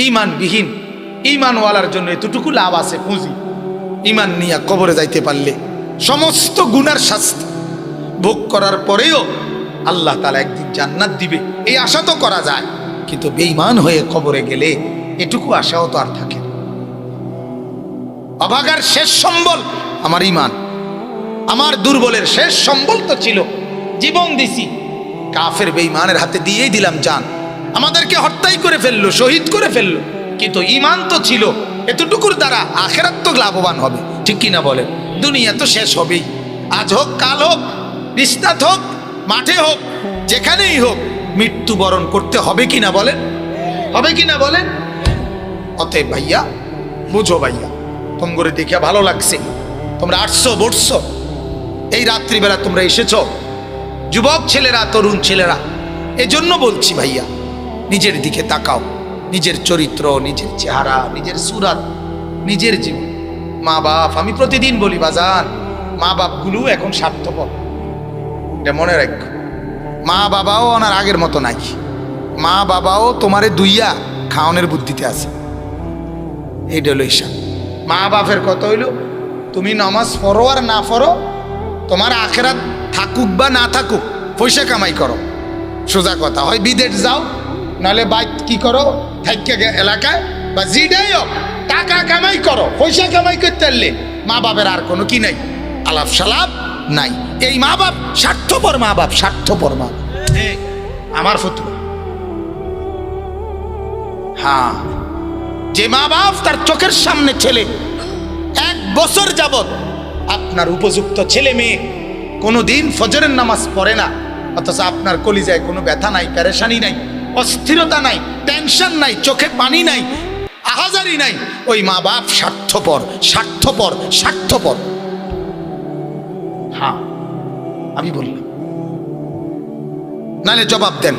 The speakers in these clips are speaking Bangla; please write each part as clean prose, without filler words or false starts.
ইমানবিহীন, ইমানওয়ালার জন্য এতটুকু লাভ আছে পুঁজি, ইমান নিয়ে কবরে যাইতে পারলে সমস্ত গুনার শাস্তি ভোগ করার পরেও আল্লাহ তাআলা একদিন জান্নাত দিবে, এই আশা তো করা যায়। কিন্তু বেঈমান হয়ে কবরে গেলে এটুকু আশাও তো আর থাকে না। অভাগার শেষ সম্বল আমার ইমান, আমার দুর্বলের শেষ সম্বল তো ছিল জীবন দিছি, কাফের বেঈমানের হাতে দিয়েই দিলাম জান, আমাদেরকে হত্যাই করে ফেললো, শহীদ করে ফেললো, কিন্তু ইমান তো ছিল। এতটুকুর দ্বারা আখেরাত তো লাভবান হবে, ঠিক কিনা বলেন? দুনিয়া তো শেষ হবেই, আজ হোক কাল হোক, বিছনাত হোক মাঠে হোক, যেখানেই হোক মৃত্যুবরণ করতে হবে কিনা বলেন, হবে কিনা বলেন? অতএব ভাইয়া বুঝো, ভাইয়া তোমরা দেখে ভালো লাগছে, তোমরা আসছো বসছো, এই রাত্রিবেলা তোমরা এসেছো, যুবক ছেলেরা, তরুণ ছেলেরা, এজন্য বলছি ভাইয়া নিজের দিকে তাকাও, নিজের চরিত্র, নিজের চেহারা, নিজের সুরাত, নিজের জীবন। মা বাপ, আমি প্রতিদিন বলি বাজান, মা বাপগুলো এখন স্বার্থপর, এটা মনে রাখো। মা বাবাও ওনার আগের মতো নাই, মা বাবাও তোমারে দুইয়া খাওয়ানোর বুদ্ধিতে আছে, এইটা হলো ঈশা। মা বাপের কথা হইল তুমি নামাজ পড়ো আর না পড়ো, তোমার আখেরাত থাকুক বা না থাকুক, পয়সা কামাই করো, সোজা কথা। হয় বিদেশ যাও, নাহলে বাইক কি করো থাইকা এলাকায় বা জিডাই হোক, টাকা কামাই করো, পয়সা কামাই করতে পারলে মা বাপের আর কোনো কি নাই, আলাপ সালাপ নাই। এই মা বাপ স্বার্থপর, মা বাপ স্বার্থপর, মা আমার ফতুয়া। হ্যাঁ, যে মা বাপ তার চোখের সামনে ছেলে 1 বছর যাবত আপনার উপযুক্ত ছেলে মেয়ে কোনোদিন ফজরের নামাজ পড়ে না, অথচ আপনার কলিজায় কোনো ব্যথা নাই, পেরেশানি নাই, অস্থিরতা নাই, টেনশন নাই, চোখে পানি নাই, আহাজারি নাই, ওই মা বাপ স্বার্থপর, স্বার্থপর, স্বার্থপর। হ্যাঁ আমি বললাম, নালে জবাব দেন।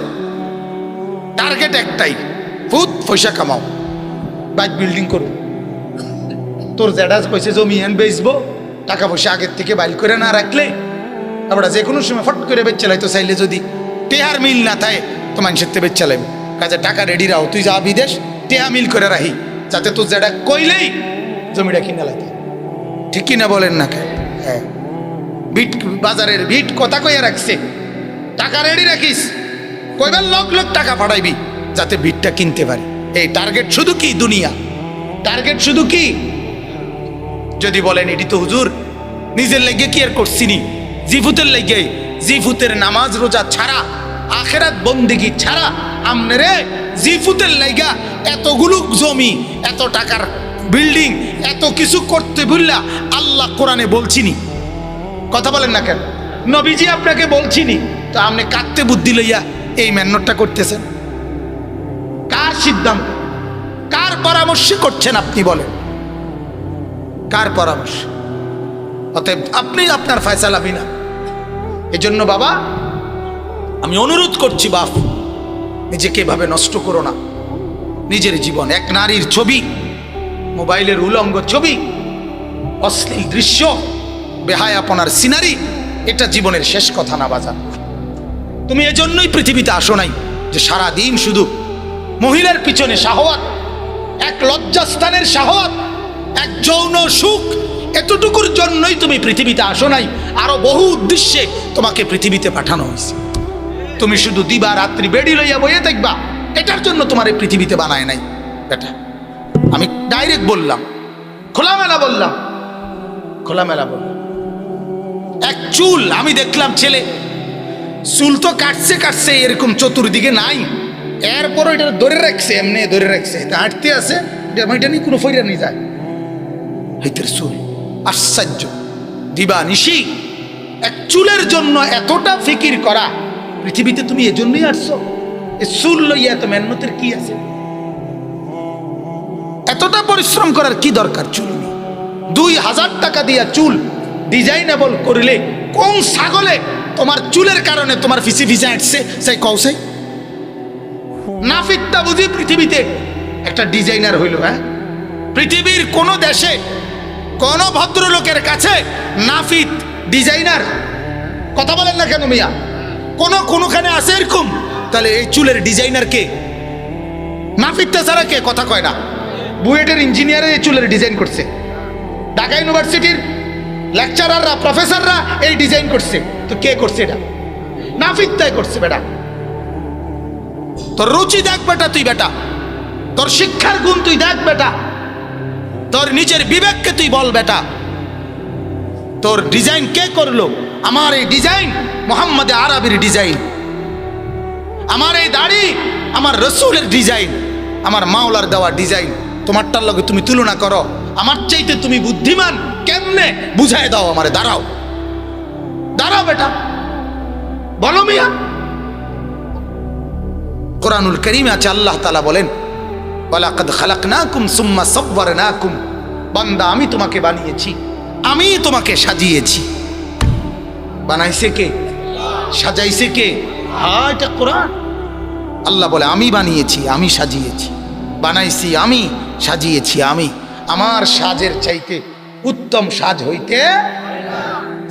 টার্গেট একটাই, ফুট পয়সা কামাও, বাইক বিল্ডিং করবো, তোর জ্যাডা কইছে জমি এন বেচবো, টাকা পয়সা আগের থেকে বাইল করে না রাখলে আমরা যে কোনো সময় ফট করে বেচ চালাইতো, চাইলে যদি টেহার মিল না থাকে তো মানুষের তে বেচ চালাইব, কাজে টাকা রেডি রাও, তুই যা বিদেশ টেহা মিল করে রাখি, যাতে তোর জ্যাডা কইলেই জমিটা কিনে লাইতে, ঠিক কিনা বলেন না? হ্যাঁ, বিট বাজারের বিট কথা কইয়া রাখছে, টাকা রেডি রাখিস, কইবার লোক লোক টাকা পাঠাইবি যাতে বিটটা কিনতে পারি। এই টার্গেট শুধু কি দুনিয়া, টার্গেট শুধু কি? যদি বলেন এটি তো হুজুর নিজের লেগে কি আর করছিনি, জিফুতের লেগে, জিফুতের নামাজ রোজা ছাড়া, আখেরাত বন্দেগী ছাড়া আমনেরে জিফুতের লাইগা এতগুলো জমি, এত টাকার বিল্ডিং, এত কিছু করতে বললা আল্লাহ কোরআনে বলছিনি? কথা বলেন না কেন? নবীজি আপনাকে বলছিনি? তো আপনি কাটতে বুদ্ধি লইয়া এই মেহনতটা করতেছেন? কার সিদ্ধান্ত, কার পরামর্শে করছেন আপনি বলেন? কার পরামর্শ? অতএব আপনি আপনার ফয়সালা বিনা। এজন্য বাবা আমি অনুরোধ করছি, বাপ নিজেকে এভাবে নষ্ট করো না। নিজের জীবন, এক নারীর ছবি, মোবাইলের উলঙ্গ ছবি, অশ্লীল দৃশ্য, বেহায়াপনার সিনারি, এটা জীবনের শেষ কথা না বাজার। তুমি এজন্যই পৃথিবীতে আসো নাই যে সারাদিন শুধু মহিলার পিছনে শাহওয়াত, এক লজ্জাস্থানের শাহওয়াত, এক যৌন সুখ, এতটুকুর জন্যই তুমি পৃথিবীতে আসো নাই। আরো বহু উদ্দেশ্যে তোমাকে পৃথিবীতে পাঠানো হয়েছে। তুমি শুধু দিবা রাত্রি বেড়ি লইয়া বইয়ে দেখবা, এটার জন্য তোমার এই পৃথিবীতে বানায় নাই বেটা। আমি ডাইরেক্ট বললাম, খোলামেলা বললাম, খোলামেলা বললাম। এক চুল আমি দেখলাম ছেলে, চুল তো কাটছে কাটছে, এরকম চতুর্দিকে নাই, এরপরও এটা ধরে রাখছে, এমনি ধরে রাখছে, এটা হাঁটতে আছে, এটা নিয়ে কোনো ফইরা নিয়ে যায়, হাইতের চুল। আশ্চর্য, দিবা নিশি এক চুলের জন্য এতটা ফিকির করা। পৃথিবীতে তুমি এজন্যই আসছো? এ চুল লইয়া এত মেহনতের কি আছে? এতটা পরিশ্রম করার কি দরকার? চুল 2000 টাকা দিয়া চুল ডিজাইনেবল করলে কোন ছাগলে তোমার চুলের কারণে তোমার ফিসি ফিসে আসছে সেই কৌশে? নাফিতটা বুঝি পৃথিবীতে একটা ডিজাইনার হইল? হ্যাঁ, পৃথিবীর কোন দেশে কোন ভদ্রলোকের কাছে নাফিত ডিজাইনার? কথা বলেন না কেন মিয়া? কোনখানে আছে এরকম? তাহলে এই চুলের ডিজাইনার কে? নাফিকটা ছাড়া কে কথা কয় না? বুয়েটের ইঞ্জিনিয়ারের এই চুলের ডিজাইন করছে, ঢাকা ইউনিভার্সিটির লেকচারাররা প্রফেসররা এই ডিজাইন করছে। তো কে করছে এটা? নাফিকটাই করছে বেটা। তোর রুচি দেখ বেটা, তুই বেটা তোর শিক্ষার গুণ তুই দেখ বেটা, তোর নিজের বিবেককে তুই বল বেটা, তোর ডিজাইন কে করলো? আমার এই ডিজাইন মোহাম্মদ আরবির ডিজাইন, আমার এই দাড়ি আমার রসুলের ডিজাইন, আমার মাওলার দেওয়া ডিজাইন। তোমারটার লগে তুমি তুলনা করো, আমার চাইতে তুমি বুদ্ধিমান কেমনে বুঝায় দাও আমারে। দাঁড়াও দাঁড়াও বেটা, বলো মিয়া। কোরআনুল কারীমে আছে, আল্লাহ তাআলা বলেন ওয়ালাকাদ খালাকনাকুম সুম্মা সাওয়ারনাকুম, বান্দা আমি তোমাকে বানিয়েছি, আমি তোমাকে সাজিয়েছি। বানাইছে কে? সাজাইছে কে? হ্যাঁ, এটা কোরআন। আল্লাহ বলে আমি বানিয়েছি, আমি সাজিয়েছি, বানাইছি আমি, সাজিয়েছি আমি। আমার সাজের চাইতে উত্তম সাজ হইতে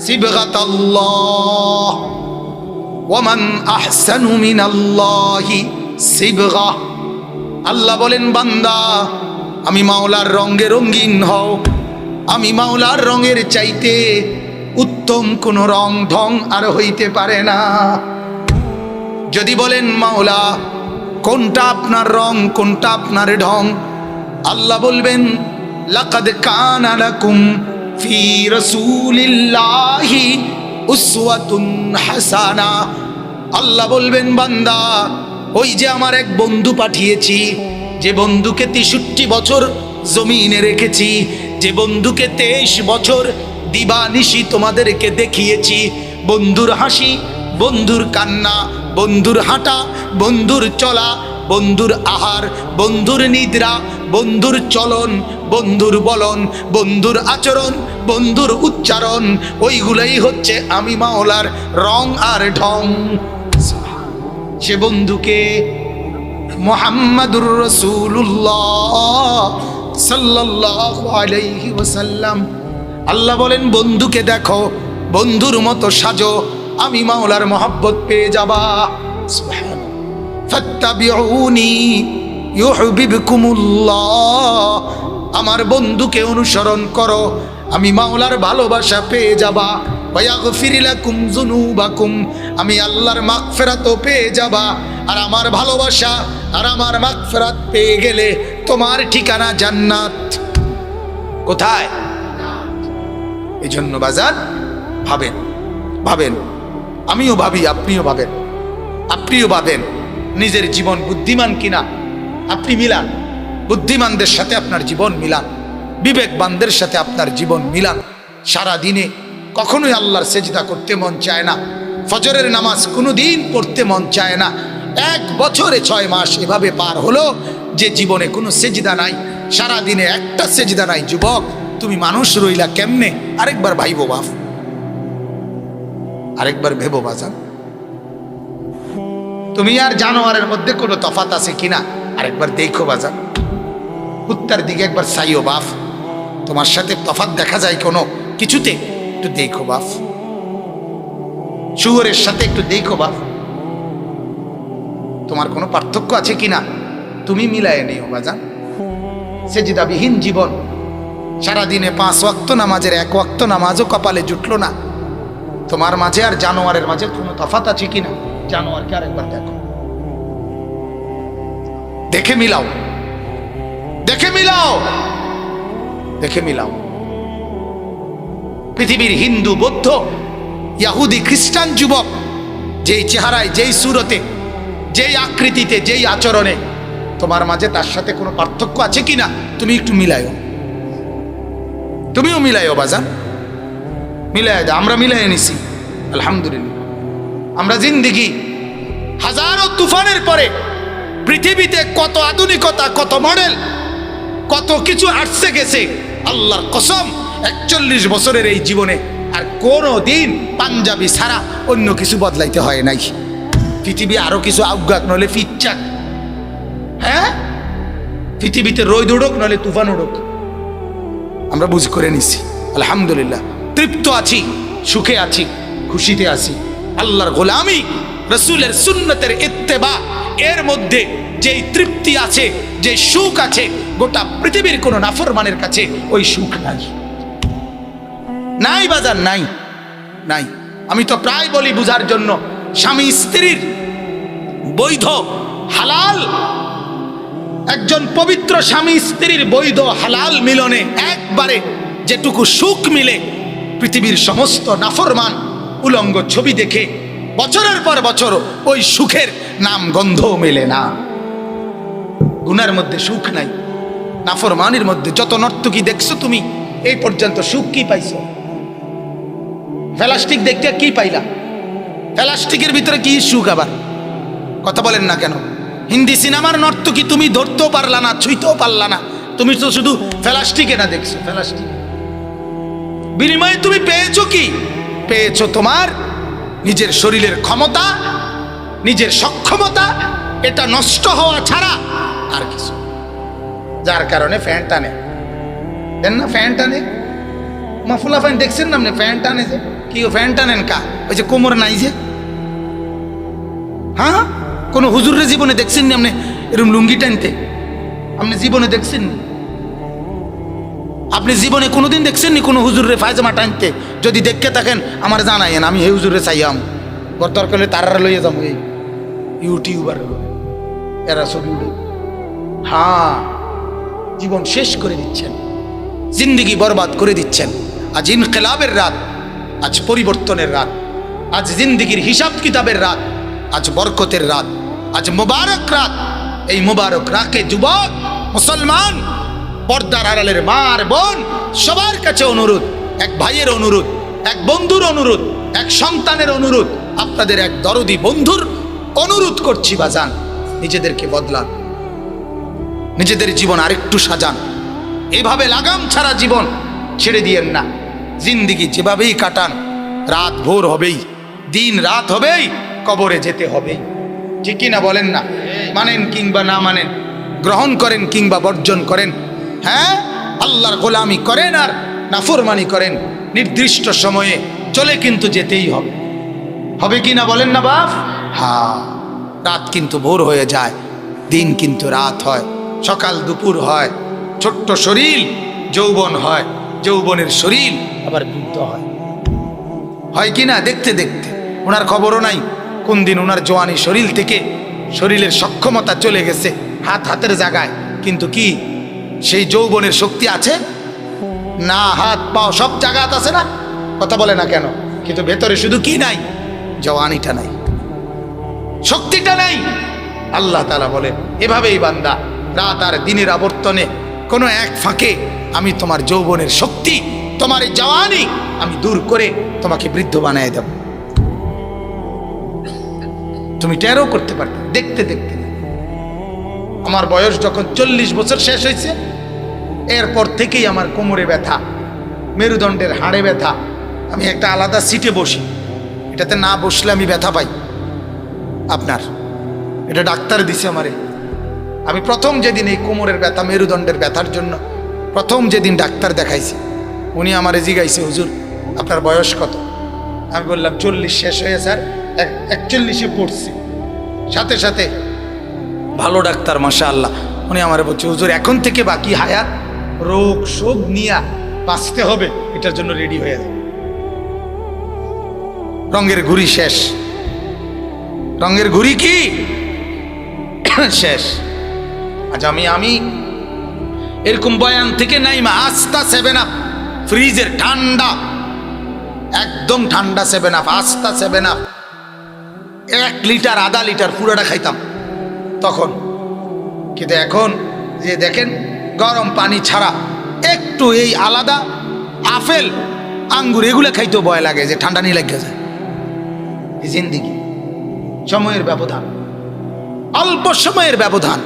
সিবগাতাল্লাহ ওয়ামান আহসানু মিনাল্লাহি সিবগা। আল্লাহ বলেন বান্দা আমি মাওলার রঙে রঙিন হও, আমি মাওলার রঙের চাইতে উত্তম কোন রং ঢং আর হইতে পারে না। যদি বলেন মাওলা কোনটা আপনার রং, কোনটা আপনার ঢং, আল্লাহ বলবেন লাকাদ কানা লাকুম ফি রাসূলিল্লাহি উসওয়াতুন হাসানা। আল্লাহ বলবেন বান্দা ওই যে আমার এক বন্ধু পাঠিয়েছি, যে বন্ধুকে 63 বছর জমিনে রেখেছি, যে বন্ধুকে 23 বছর দিবানিশি তোমাদেরকে দেখিয়েছি, বন্ধুর হাসি, বন্ধুর কান্না, বন্ধুর হাঁটা, বন্ধুর চলা, বন্ধুর আহার, বন্ধুর নিদ্রা, বন্ধুর চলন, বন্ধুর বলন, বন্ধুর আচরণ, বন্ধুর উচ্চারণ, ওইগুলাই হচ্ছে আমি মাওলার রং আর ঢং। সে বন্ধুকে মুহাম্মাদুর রাসূলুল্লাহ সাল্লাল্লাহু আলাইহি ওয়াসাল্লাম। আল্লাহ বলেন বন্ধুকে দেখো, বন্ধুর মতো সাজো, আমি মাওলার মহব্বত পেয়ে যাবা। সুবহানাল্লাহ। ফাত্তাবিউনি ইউহিব্বুকুমুল্লাহ, আমার বন্ধুকে অনুসরণ করো, আমি মাওলার ভালোবাসা পেয়ে যাবা। ওয়াগফির লাকুম যুনুবাকুম, আমি আল্লাহর মাগফিরাতও পেয়ে যাবা। আর আমার ভালোবাসা আর আমার মাগফিরাত পেয়ে গেলে তোমার ঠিকানা জান্নাত। কোথায়? এই জন্য বাজার ভাবেন, ভাবেন, আমিও ভাবি, আপনিও ভাবেন, আপনিও ভাবেন নিজের জীবন বুদ্ধিমান কিনা। আপনি মিলান, বুদ্ধিমানদের সাথে আপনার জীবন মিলান, বিবেকবানদের সাথে আপনার জীবন মিলান। সারা দিনে কখনোই আল্লাহর সেজদা করতে মন চায় না, ফজরের নামাজ কোনোদিন পড়তে মন চায় না। 1 বছরে 6 মাস এভাবে পার হলো যে জীবনে কোনো সেজদা নাই, সারা দিনে একটা সেজদা নাই। যুবক তুমি মানুষ রইলা কেমনে? আরেকবার ভাইবো বাপ, আরেকবার ভেবো বাজান, তুমি আর জানোয়ারের মধ্যে কোনো তফাত আছে কিনা আরেকবার দেখো বাজান। কুত্তার দিকে একবার চাইও বাপ, তোমার সাথে তফাত দেখা যায় কোনো কিছুতে? একটু দেখো বাপ। শুয়োরের সাথে একটু দেখো বাপ, তোমার কোনো পার্থক্য আছে কিনা তুমি মিলায়ে নিও বাজান। সেজদাবিহীন জীবন, সারাদিনে 5 ওয়াক্ত নামাজের 1 ওয়াক্ত নামাজও কপালে জুটলো না। তোমার মাঝে আর জানোয়ারের মাঝে কোনো তফাত আছে কিনা? জানোয়ারকে আরেকবার দেখো, দেখে মিলাও, দেখে মিলাও, দেখে মিলাও। পৃথিবীর হিন্দু, বৌদ্ধ, ইহুদি, খ্রিস্টান যুবক যেই চেহারায়, যেই সুরতে, যেই আকৃতিতে, যেই আচরণে, তোমার মাঝে তার সাথে কোনো পার্থক্য আছে কিনা তুমি একটু মিলাইও, তুমিও মিলাইও বাজান, মিলাই দাও। আমরা মিলাই নিছি আলহামদুলিল্লাহ। আমরা জিন্দিগি হাজারো তুফানের পরে পৃথিবীতে কত আধুনিকতা, কত মডেল, কত কিছু আসছে গেছে, আল্লাহর কসম 41 বছরের এই জীবনে আর কোনো দিন পাঞ্জাবি ছাড়া অন্য কিছু বদলাইতে হয় নাই। পৃথিবী আরো কিছু আজ্ঞাক নলে ফিচ্চাক, হ্যাঁ পৃথিবীতে রোদ উড়ুক নলে তুফান উড়ুক, আমরা বুঝ করে নিছি আলহামদুলিল্লাহ। তৃপ্ত আছি, সুখে আছি, খুশিতে আছি। আল্লাহর গোলামি, রসুলের সুন্নতের ইত্তেবা, এর মধ্যে যেই তৃপ্তি আছে, যে সুখ আছে, গোটা পৃথিবীর কোন নাফরমানের কাছে ওই সুখ নাই। নাই বাজার, নাই নাই। আমি তো প্রায় বলি বুঝার জন্য, স্বামী স্ত্রীর বৈধ হালাল, একজন পবিত্র স্বামী স্ত্রীর বৈধ হালাল মিলনে একবারে যেটুকু সুখ মিলে, পৃথিবীর সমস্ত নাফরমান উলঙ্গ ছবি দেখে বছরের পর বছর ওই সুখের নাম গন্ধ মেলে না। গুনার মধ্যে সুখ নাই, নাফরমানির মধ্যে যত নর্তকী দেখছো তুমি এই পর্যন্ত সুখ কি পাইছো? প্লাস্টিক দেখতে কি পাইলা? প্লাস্টিকের ভিতরে কি সুখ? আবার কথা বলেন না কেন? হিন্দি সিনেমার নর্তকী তুমি ধরতেও পারলা না, ছুঁইতেও পারলা না, তুমি তো শুধু প্লাস্টিকে না দেখছো। প্লাস্টিক বিনিময়ে তুমি পেয়েছো কি? পেয়েছো তোমার নিজের শরীরের ক্ষমতা, নিজের সক্ষমতা, এটা নষ্ট হওয়া ছাড়া আর কিছু। যার কারণে ফ্যান টানে, দেন না? ফ্যান টানে, মাফুলা ফ্যান দেখছেন না আপনি? ফ্যান টানে যে কি ফ্যান টানেন কা? ওই যে কোমর নাই যে, হ্যাঁ, কোন হুজুরের জীবনে দেখছেন নি আপনি এরকম লুঙ্গি টানতে? আপনি জীবনে দেখছেন নি? আপনি জীবনে কোনোদিন দেখছেন নি কোনো হুজুরের পায়জামা টানতে? যদি দেখতে থাকেন আমার জানাইন, আমি এই হুজুরে চাইয়াম, দরকার করলে তারা লইয়া যাবো। এই ইউটিউবার এরা ছবি উঠে, হ্যাঁ, জীবন শেষ করে দিচ্ছেন, জিন্দিগি বরবাদ করে দিচ্ছেন। আজ ইনকিলাবের রাত, আজ পরিবর্তনের রাত, আজ জিন্দিগির হিসাব কিতাবের রাত, আজ বরকতের রাত, আজ মুবারক রাত। এই মুবারক রাতে যুবক, মুসলমান, পর্দার আড়ালের মা আর বোন, সবার কাছে অনুরোধ, এক ভাইয়ের অনুরোধ, এক বন্ধুর অনুরোধ, এক সন্তানের অনুরোধ, আপনাদের এক দরদি বন্ধুর অনুরোধ করছি, বাজান, নিজেদেরকে বদলান, নিজেদের জীবন আরেকটু সাজান। এভাবে লাগাম ছাড়া জীবন ছেড়ে দিয়েন না। জিন্দিগি যেভাবেই কাটান, রাত ভোর হবেই, দিন রাত হবেই, কবরে যেতে হবেই। ঠিক না বলেন না? মানেন কিংবা না মানেন, গ্রহণ করেন কিংবা বর্জন করেন, হ্যাঁ, আল্লাহর গোলামি করেন আর নাফরমানি করেন, নির্দিষ্ট সময়ে চলে কিন্তু যেতেই হবে। হবে কি না বলেন না বাপ? হ্যাঁ, রাত কিন্তু ভোর হয়ে যায়, দিন কিন্তু রাত হয়, সকাল দুপুর হয়, ছোট্ট শরীর যৌবন হয়, যৌবনের শরীর আবার বৃদ্ধ হয়। হয় কি না? দেখতে দেখতে ওনার খবরও নাই কোন দিন ওনার জওয়ানি শরীর থেকে শরীরের সক্ষমতা চলে গেছে হাতের জায়গায়, কিন্তু কি সেই যৌবনের শক্তি আছে না? হাত পাও সব জায়গায় আছে না? কথা বলে না কেন? কিন্তু ভেতরে শুধু কি নাই? জওয়ানিটা নাই, শক্তিটা নাই। আল্লাহ তাআলা বলেন, এভাবেই বান্দা রাত আর দিনের আবর্তনে কোনো এক ফাঁকে আমি তোমার যৌবনের শক্তি, তোমার জওয়ানি আমি দূর করে তোমাকে বৃদ্ধ বানিয়ে দেব। তুমি টেরও করতে পারবে দেখতে দেখতে। আমার বয়স যখন 40 বছর শেষ হয়েছে, এরপর থেকেই আমার কোমরে ব্যথা, মেরুদণ্ডের হাড়ে ব্যথা। আমি একটা আলাদা সিটে বসি, এটাতে না বসলে আমি ব্যথা পাই। আপনার এটা ডাক্তার দিছে আমারে। আমি প্রথম যেদিন এই কোমরের ব্যথা, মেরুদণ্ডের ব্যথার জন্য প্রথম যেদিন ডাক্তার দেখাইছি, উনি আমারে জিজ্ঞাইছে, হুজুর আপনার বয়স কত? আমি বললাম 40 শেষ হয়ে স্যার, 41-এ পড়ছি। সাথে সাথে ভালো ডাক্তার মাশাআল্লাহ, উনি আমারে বলছে, হুজুর এখন থেকে বাকি হায়াত রোগ শোক নিয়ে বাঁচতে হবে, এটার জন্য রেডি হয়ে যাবে। রঙের ঘুড়ি শেষ, রঙের ঘুড়ি কি শেষ। আজ আমি এরকম বয়ান থেকে নাই মা, আস্তা 7 আপ ফ্রিজের ঠান্ডা, একদম ঠান্ডা 7 আপ, আস্তা 7 আপ 1 লিটার আধা লিটার পুরোটা খাইতাম তখন। কিন্তু এখন যে দেখেন গরম পানি ছাড়া একটু এই আলাদা আপেল আঙ্গুর এগুলো খাইতেও ভয় লাগে যে ঠান্ডা নিয়ে লেগে যায়। এই জিন্দিগি সময়ের ব্যবধান, অল্প সময়ের ব্যবধান,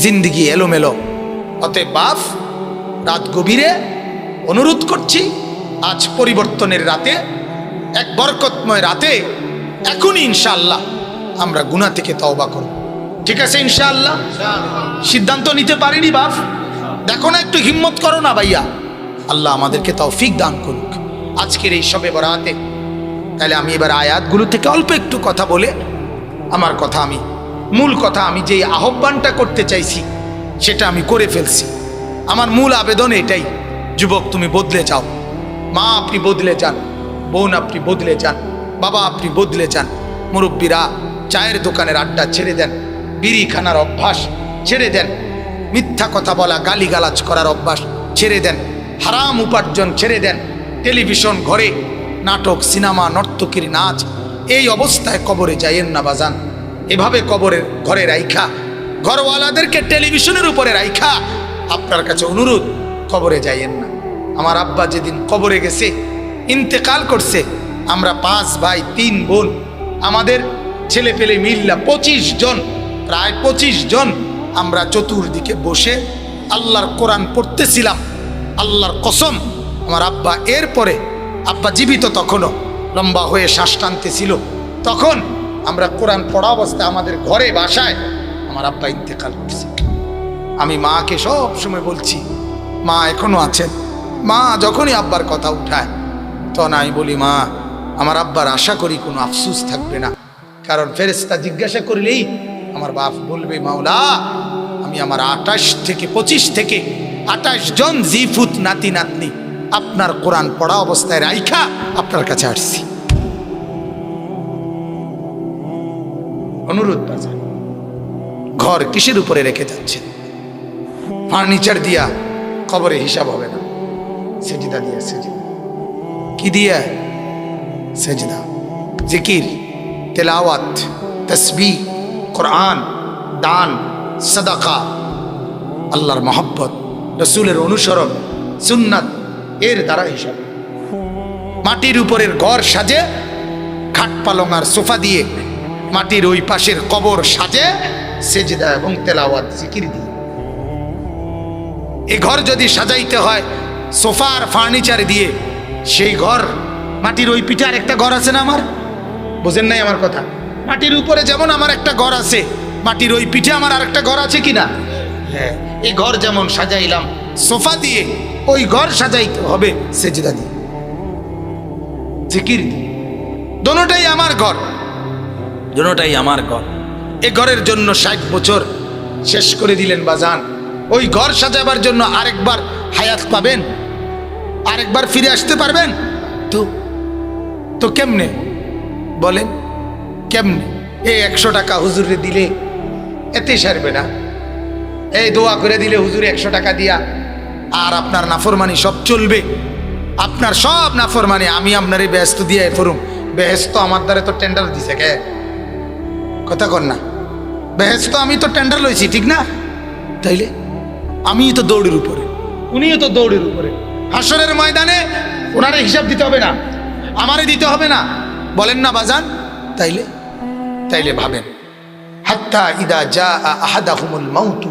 জিন্দিগি এলোমেলো। অতএব বাপ, রাত গভীরে অনুরোধ করছি, আজ পরিবর্তনের রাতে, এক বরকতময় রাতে, এখনই ইনশাআল্লাহ আমরা গুনাহ থেকে তওবা করব। ঠিক আছে ইনশাআল্লাহ? সিদ্ধান্ত নিতে পারিনি বাপ, দেখো না, একটু হিম্মত করো না ভাইয়া। আল্লাহ আমাদেরকে তৌফিক দান করুক আজকের এই শবে বরাতে। তাহলে আমি এবার আয়াতগুলো থেকে অল্প একটু কথা বলে আমার কথা আমি মূল কথা, আমি যেই আহ্বানটা করতে চাইছি সেটা আমি করে ফেলছি। আমার মূল আবেদন এটাই, যুবক তুমি বদলে যাও, মা আপনি বদলে যান, বোন আপনি বদলে যান, বাবা আপনি বদলে যান। মুরব্বীরা চায়ের দোকানের আড্ডা ছেড়ে দেন, বিড়ি খানার অভ্যাস ছেড়ে দেন, মিথ্যা কথা বলা গালিগালাজ করার অভ্যাস ছেড়ে দেন, হারাম উপার্জন ছেড়ে দেন। টেলিভিশন ঘরে নাটক, সিনেমা, নর্তকীর নাচ, এই অবস্থায় কবরে যাইয়েন না বাজান। এভাবে কবরের ঘরে রাইখা, ঘরওয়ালাদেরকে টেলিভিশনের উপরে রাইখা আপনার কাছে অনুরোধ, কবরে যাইয়েন না। আমার আব্বা যেদিন কবরে গেছে, ইন্তেকাল করছে, আমরা 5 ভাই 3 বোন, আমাদের ছেলে পেলে মিল্লা 25 জন, প্রায় 25 জন আমরা চতুর্দিকে বসে আল্লাহর কোরআন পড়তেছিলাম। আল্লাহর কসম, আমার আব্বা এরপরে, আব্বা জীবিত তখনও, লম্বা হয়ে শ্বাস টানতেছিল, তখন আমরা কোরআন পড়া অবস্থায় আমাদের ঘরে বাসায় আমার আব্বা ইন্তেকাল করছে। আমি মাকে সব সময় বলছি, মা এখনো আছেন। মা যখনই আব্বার কথা উঠায় তখন আমি বলি, মা আমার আব্বার আশা করি কোনো আফসোস থাকবে না, কারণ ফেরেশতা জিজ্ঞাসা করলেই আমার বাপ বলবে, মাওলা আমি আমার 25 থেকে 28 জন জিফুত নাতি নাতনি আপনার কোরআন পড়া অবস্থায় রাইখা আপনার কাছে আসছি। অনুরোধ বাজার, ঘর কিসের উপরে রেখে যাচ্ছেন? ফার্নিচার দিয়া কবরে হিসাব হবে না, সেজদা দিয়া, সেজদা কি দিয়া? সেজদা, জিকির, তেলাওয়াত, তসবিহ, কোরআন, দান, সাদাকা, আল্লাহর মহব্বত, রসুলের অনুসরণ, সুন্নাত, এর দ্বারা হিসাব। মাটির উপরের ঘর সাজে, খাট পালং আর সোফা দিয়ে মাটির ওই পাশের কবর সাজে, সেজদা এবং তেলাওয়াত জিকির দিয়ে। এই ঘর যদি সাজাইতে হয় সোফা আর ফার্নিচার দিয়ে, সেই ঘর মাটির ওই পিঠে আর একটা ঘর আছে না আমার, বোঝেন নাই আমার কথা? মাটির উপরে যেমন আমার একটা ঘর আছে, মাটির ওই পিঠে আমার আর একটা ঘর আছে কিনা? হ্যাঁ, এই ঘর যেমন সাজাইলাম সোফা দিয়ে, ওই ঘর সাজাইতে হবে সেজদা দিয়ে, জিকির দিয়ে। দোনোটাই আমার ঘর, দোনোটাই আমার ঘর। এই ঘরের জন্য 60 বছর শেষ করে দিলেন বাজান। ওই ঘর সাজাবার জন্য আরেকবার হায়াত পাবেন, আরেকবার ফিরে আসতে পারবেন তো কেমনে বলেন? কেমনে? এই 100 টাকা হুজুরে দিলে এতে সারবে না। এই দোয়া করে দিলে হুজুরে 100 টাকা দিয়া আর আপনার নাফরমানি সব চলবে, আপনার সব নাফরমানি আমি আপনার এই বেহেস্ত দিয়ে ফরুম। বেহেস্ত আমার দ্বারা তো টেন্ডার দিছে, কে কথা কর না? বেহেস্ত আমি তো টেন্ডার লইছি, ঠিক না? তাইলে আমি তো দৌড়ের উপরে, উনিও তো দৌড়ের উপরে। হাসরের ময়দানে ওনারে হিসাব দিতে হবে না, আমারে দিতে হবে না, বলেন না বাজান? তাইলে ভাবেন, হাত্তা ইদা জা আহাদাহুমুল মাউত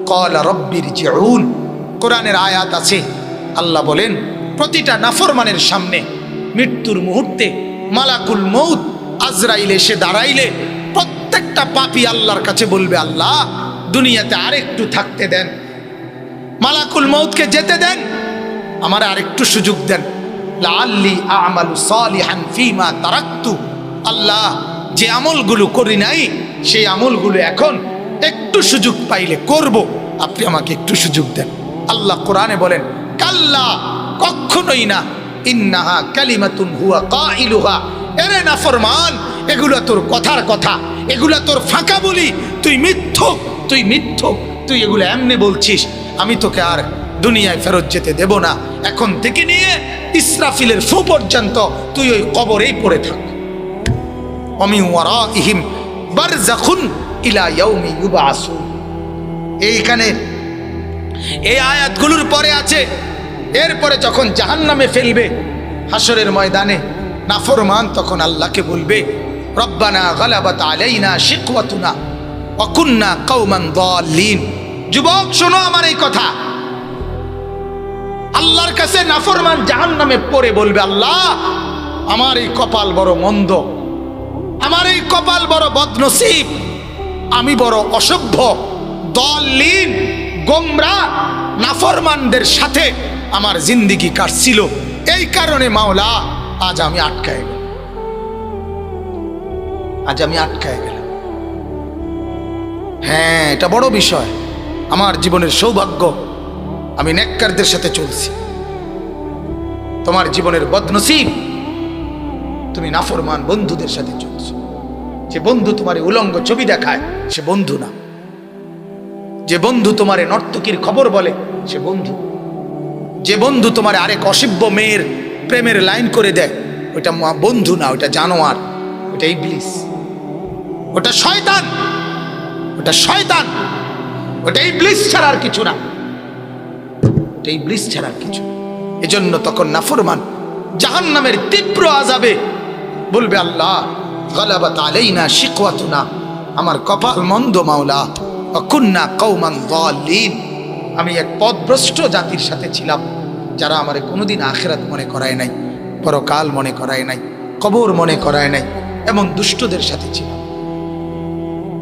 ক্বালা রাব্বিরজিউন, কোরআনের আয়াত আছে, আল্লাহ বলেন প্রতিটা নাফরমানের সামনে মৃত্যুর মুহূর্তে মালাকুল মউত আজরাইল এসে দাঁড়াইলে প্রত্যেকটা পাপী আল্লাহর কাছে বলবে, আল্লাহ দুনিয়াতে আরেকটু থাকতে দেন, মালাকুল মউতকে যেতে দেন, আমার আরেকটু সুযোগ দেন, লাআল্লি আ'মালু সালিহান ফীমা তারাকতু, আল্লাহ যে আমলগুলো করি নাই সেই আমলগুলো এখন একটু সুযোগ পাইলে করব, আপনি আমাকে একটু সুযোগ দেন। আল্লাহ কোরআনে বলেন, কাল্লা, কখনোই না, ইন্নাহা কালিমাতুন হুয়া কাইলুহা, এরে নাফরমান, এগুলো তোর কথার কথা, এগুলো তোর ফাঁকা বলি, তুই মিথ্যুক, তুই এগুলো এমনি বলছিস, আমি তোকে আর দুনিয়ায় ফেরত যেতে দেব না, এখন থেকে নিয়ে ইসরাফিলের ফু পর্যন্ত তুই ওই কবরেই পড়ে থাক। ওমিন ওয়ারাইহিম বারযাখুন ইলা ইয়াউমি ইউবআসুন। এইখানে এই আয়াতগুলোর পরে আছে, এরপরে যখন জাহান্নামে ফেলবে হাসরের ময়দানে নাফরমান তখন আল্লাহকে বলবে, রব্বানা গালাবাত আলাইনা শিকওয়াতুনা ওয়া কুন্না কওমান দাল্লিন। যুবক শোনো আমার এই কথা, আল্লাহর কাছে নাফরমান জাহান্নামে পড়ে বলবে, আল্লাহ আমার এই কপাল বড় মন্দ, আমার এই কপাল বড় বদনসিব, আমি বড় অসভ্য, দাল্লিন, গোমরাহ, নাফরমানদের সাথে আমার জিন্দেগি কাটছিল, এই কারণে মাওলা আজ আমি আটকায় গেলাম। হ্যাঁ, এটা বড় বিষয়। আমার জীবনের সৌভাগ্য, আমি নেককারদের সাথে চলছি। তোমার জীবনের বদনসিব, তুমি নাফরমান বন্ধুদের সাথে চলছো। যে বন্ধু তোমার উলঙ্গ ছবি দেখায় সে বন্ধু না। যে বন্ধু তোমারে নর্তকীর খবর বলে সে বন্ধু। যে বন্ধু তোমার আরেক অসভ্য মেয়ের প্রেমের লাইন করে দেয় ওইটা বন্ধু না, ওইটা জানোয়ার, ওইটা ইবলিস, ওটা শয়তান, ওটা শয়তান, ওটা ইবলিস ছাড়া আর কিছু না, ওটা ইবলিস ছাড়া আর কিছু। এজন্য তখন নাফরমান জাহান্নামের তীব্র আযাবে বলবে, আল্লাহ গালাবাত আলাইনা শিকওয়াতুনা, আমার কপাল মন্দ মাওলা, কুন্না কওমান যালিন, আমি এক পথভ্রষ্ট জাতির সাথে ছিলাম যারা আমারে কোনোদিন আখিরাত মনে করায় নাই, পরকাল মনে করায় নাই, কবর মনে করায় নাই, এমন দুষ্টদের সাথে ছিলাম।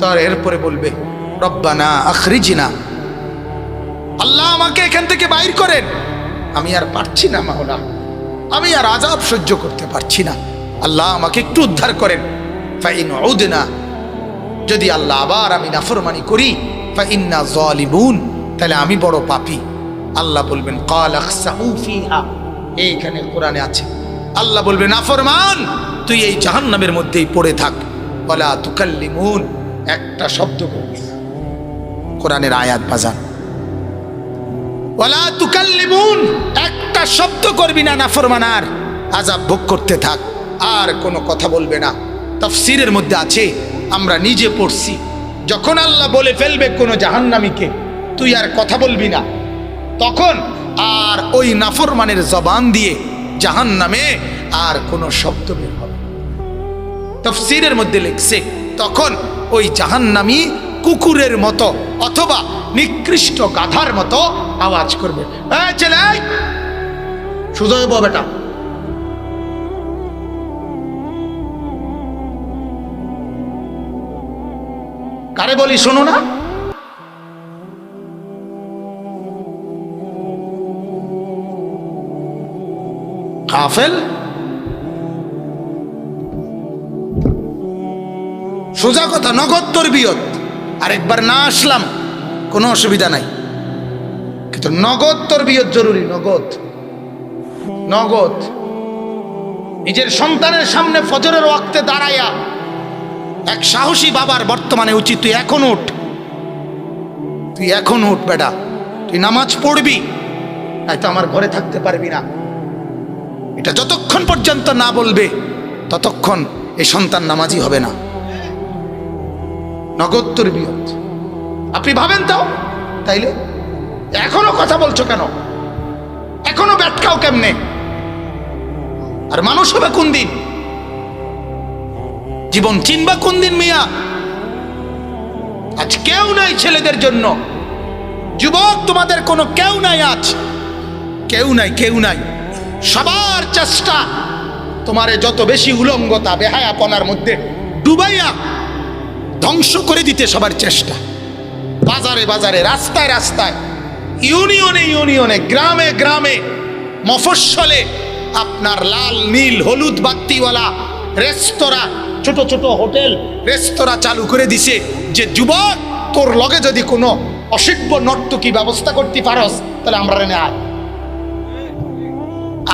তার এরপরে বলবে, রব্বানা আখরিজনা, আল্লাহ আমাকে এখান থেকে বাইর করেন, আমি আর পারছি না মাওলা, আমি আর আযাব সহ্য করতে পারছি না, আল্লাহ আমাকে একটু উদ্ধার করেন। ফাইন উদনা, যদি আল্লাহ আবার আমি নাফরমানি করি, ফাইন্না যালিমুন, তাহলে আমি বড় পাপী। আল্লাহ বলবেন ক্বাল আখসাউ ফিহা, এইখানে কোরআনে আছে, আল্লাহ বলবেন নাফরমান তুই এই জাহান্নামের মধ্যেই পড়ে থাক, ওয়ালা তুকাল্লিমুন, একটা শব্দ বলবি না। কোরআনের আয়াত বাজান, ওয়ালা তুকাল্লিমুন, একটা শব্দ করবি না, নাফরমানার আযাব ভোগ করতে থাক, আর কোনো কথা বলবে না। তাফসীরের মধ্যে আছে, আমরা নিজে পড়ছি, যখন আল্লাহ বলে ফেলবে কোনো জাহান্নামীকে তুই আর কথা বলবি না, তখন আর ওই নাফরমানের জবান দিয়ে জাহান্নামে আর কোনো শব্দ বের হবে। তাফসীরের মধ্যে লিখছে, তখন ওই জাহান্নামী কুকুরের মতো অথবা নিকৃষ্ট গাধার মতো আওয়াজ করবে, এই ছেলে সোজা হইব বেটা, কারে বলি শোনো না, গাফেল। সোজা কথা, নগদ তরবিয়ত। আরেকবার না আসলাম কোনো অসুবিধা নাই, কিন্তু নগদ তরবিয়ত জরুরি, নগদ নগদ। নিজের সন্তানের সামনে ফজরের ওয়াক্তে দাঁড়াইয়া এক সাহসী বাবার বর্তমানে উচিত, তুই এখন উঠ, তুই এখন উঠ বেটা, তুই নামাজ পড়বি, হয়তো আমার ঘরে থাকতে পারবি না। এটা যতক্ষণ পর্যন্ত না বলবে ততক্ষণ এই সন্তান নামাজি হবে না। নগদ তরবিয়ত। আপনি ভাবেন তো, তাইলে এখনো কথা বলছো কেন, এখনো ব্যাটকাও কেমনে, আর মানুষ হবে কোন দিন, জীবন চিনবা কোন দিন মিয়া? আজ কেউ নাই ছেলেদের জন্য, যুবক তোমাদের কোনো কেউ নাই, আজ কেউ নাই, কেউ নাই। সবার চেষ্টা তোমারে যত বেশি উলঙ্গতা বেহায়াপনার মধ্যে ডুবাইয়া ধ্বংস করে দিতে, সবার চেষ্টা। বাজারে বাজারে, রাস্তায় রাস্তায়, ইউনিয়নে ইউনিয়নে, গ্রামে গ্রামে, মফস্বলে আপনার লাল নীল হলুদ বাত্তিওয়ালা রেস্তোরাঁ, ছোট ছোট হোটেল রেস্তোরাঁ চালু করে দিছে, যে যুবক তোর লগে যদি কোনো অসভ্য নর্তকী ব্যবস্থা করতে পারস তাহলে আমরা রেনে আয়,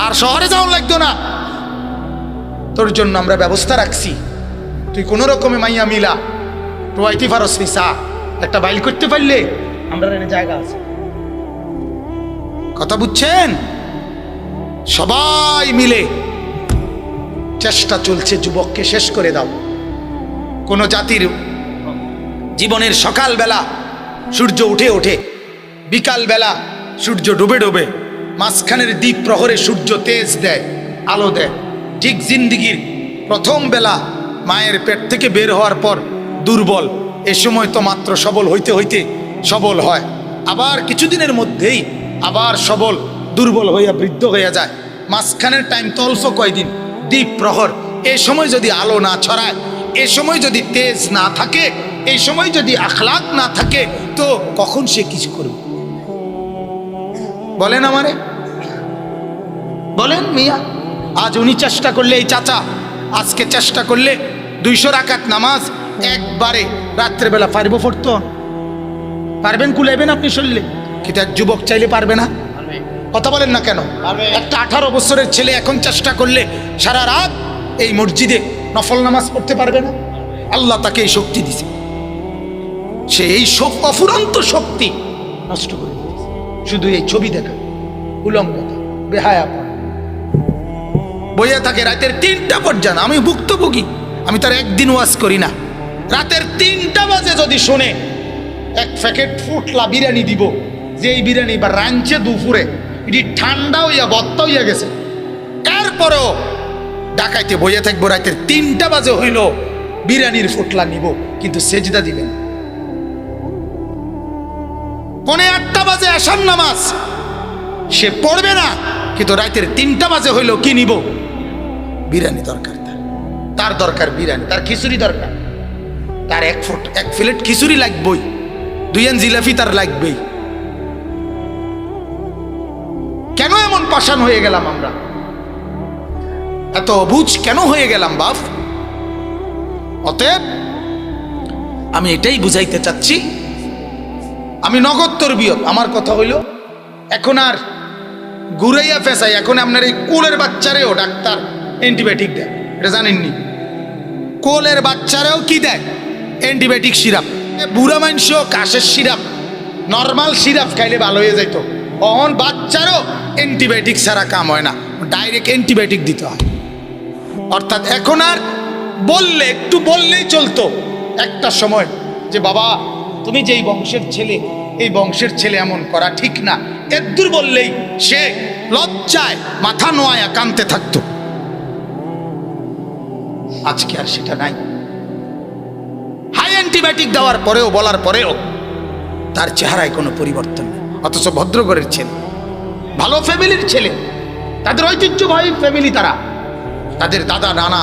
আর শহরে যাওয়া লাগতো না, তোর জন্য আমরা ব্যবস্থা রাখছি, তুই কোন রকমে মাইয়া মিলা টোয়াইতে পারস নিসা, একটা বাইল করতে পারলে আমরা রেনে জায়গা আছে। কথা বুঝছেন? সবাই মিলে চেষ্টা চলছে যুবককে শেষ করে দাও। কোন জাতির জীবনের সকালবেলা সূর্য উঠে ওঠে, বিকালবেলা সূর্য ডুবে ডুবে, মাঝখানের দ্বীপ প্রহরে সূর্য তেজ দেয়, আলো দেয়। ঠিক জিন্দিগির প্রথম বেলা মায়ের পেট থেকে বের হওয়ার পর দুর্বল, এ সময় তো মাত্র সবল হইতে হইতে সবল হয়, আবার কিছুদিনের মধ্যেই আবার সবল, দুর্বল হইয়া বৃদ্ধ হইয়া যায়। মাঝখানের টাইম তো অল্প কয়দিন, দ্বীপ প্রহর। এই সময় যদি আলো না ছড়ায়, এই সময় যদি তেজ না থাকে, এই সময় যদি আখলাক না থাকে, তো কখন সে কিছু করবে? বলেন আমারে, বলেন মিয়া। আজ উনি চেষ্টা করলে, এই চাচা আজকে চেষ্টা করলে 200 রাকাত নামাজ একবারে রাত্রেবেলা পারবো পড়তো? পারবেন? কুলাইবেন আপনি শরীরে? কিন্তু এক যুবক চাইলে পারবে না? কথা বলেন না কেন? একটা 18 বছরের ছেলে এখন চেষ্টা করলে সারা রাত এই মসজিদে নফল নামাজ পড়তে পারবে না? আল্লাহ তাকে এই শক্তি দিছে, সে এই অফুরন্ত শক্তি নষ্ট করে দিয়েছে শুধু এই ছবি দেখা, উলঙ্গতা, বেহায়া বইয়া থাকে রাতের 3টা পর্যন্ত। আমি ভুক্তভোগী, আমি তার একদিন ওয়াজ করি না। রাতের 3টা বাজে যদি শুনে এক প্যাকেট ফুটলা বিরিয়ানি দিব, যে এই বিরিয়ানি বা রাঞ্চে দুপুরে এটি ঠান্ডা হইয়া বত্তা হইয়া গেছে, তারপরেও ডাকাইতে বইয়া থাকবো। রাতের 3টা বাজে হইল বিরিয়ানির ফুটলা নিব, কিন্তু সেজদা দিবেন। 7:45 বাজে আসার নামাজ সে পড়বে না, কিন্তু রাতের 3টা বাজে হইল কি নিব? বিরিয়ানি দরকার। তার দরকার বিরিয়ানি, তার খিচুড়ি দরকার, তার এক প্লেট খিচুড়ি লাগবেই, 2 আন জিলাপি তার লাগবেই। কেন এমন পাষাণ হয়ে গেলাম আমরা? এত অবুঝ কেন হয়ে গেলাম বাপ? অতএব আমি এটাই বুঝাইতে চাচ্ছি, আমি নগদ তরবিয়ত। আমার কথা হইল এখন আর ঘুরাইয়া ফেসাই, এখন আপনার এই কোলের বাচ্চারেও ডাক্তার অ্যান্টিবায়োটিক দেয়, এটা জানেননি? কোলের বাচ্চারেও কি দেয়? Antibiotic syrup. বুড়া মানুষও কাশের সিরাপ, নর্মাল সিরাপ খাইলে ভালো হয়ে যাইতো। অহন বাচ্চারও অ্যান্টিবায়োটিক ছাড়া কাম হয় না, ডাইরেক্ট অ্যান্টিবায়োটিক দিতে হয়। অর্থাৎ এখন আর বললে, একটু বললেই চলতো একটা সময় যে বাবা তুমি যেই বংশের ছেলে, এই বংশের ছেলে এমন করা ঠিক না, এদ্দুর বললেই সে লজ্জায় মাথা নোয়ায়া কাঁদতে থাকতো। আজকে আর সেটা নাই। হাই অ্যান্টিবায়োটিক দেওয়ার পরেও, বলার পরেও তার চেহারায় কোনো পরিবর্তন নেই। অথচ ভদ্রঘরের ছেলে, ভালো ফ্যামিলির ছেলে, তাদের ঐতিহ্যবাহী ফ্যামিলি, তাদের দাদা নানা